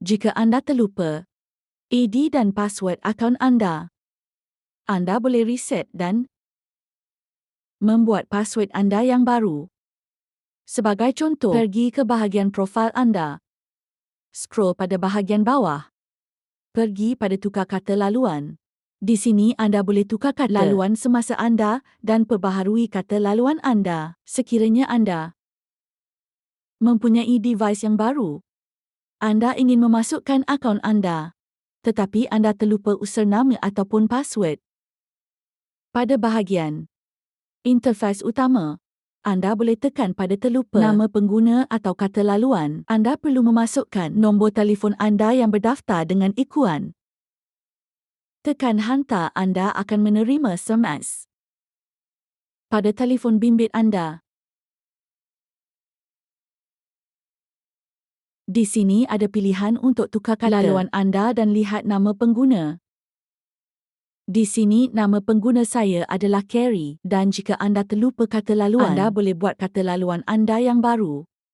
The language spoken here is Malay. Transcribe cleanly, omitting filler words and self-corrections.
Jika anda terlupa ID dan password akaun anda boleh reset dan membuat password anda yang baru. Sebagai contoh, pergi ke bahagian profil anda. Scroll pada bahagian bawah. Pergi pada tukar kata laluan. Di sini anda boleh tukar kata laluan semasa anda dan perbaharui kata laluan anda. Sekiranya anda mempunyai device yang baru, anda ingin memasukkan akaun anda, tetapi anda terlupa username ataupun password. Pada bahagian interface utama, anda boleh tekan pada terlupa nama pengguna atau kata laluan. Anda perlu memasukkan nombor telefon anda yang berdaftar dengan ikuan. Tekan hantar, anda akan menerima SMS pada telefon bimbit anda. Di sini ada pilihan untuk tukar kata laluan anda dan lihat nama pengguna. Di sini nama pengguna saya adalah Carrie dan jika anda terlupa kata laluan, anda boleh buat kata laluan anda yang baru.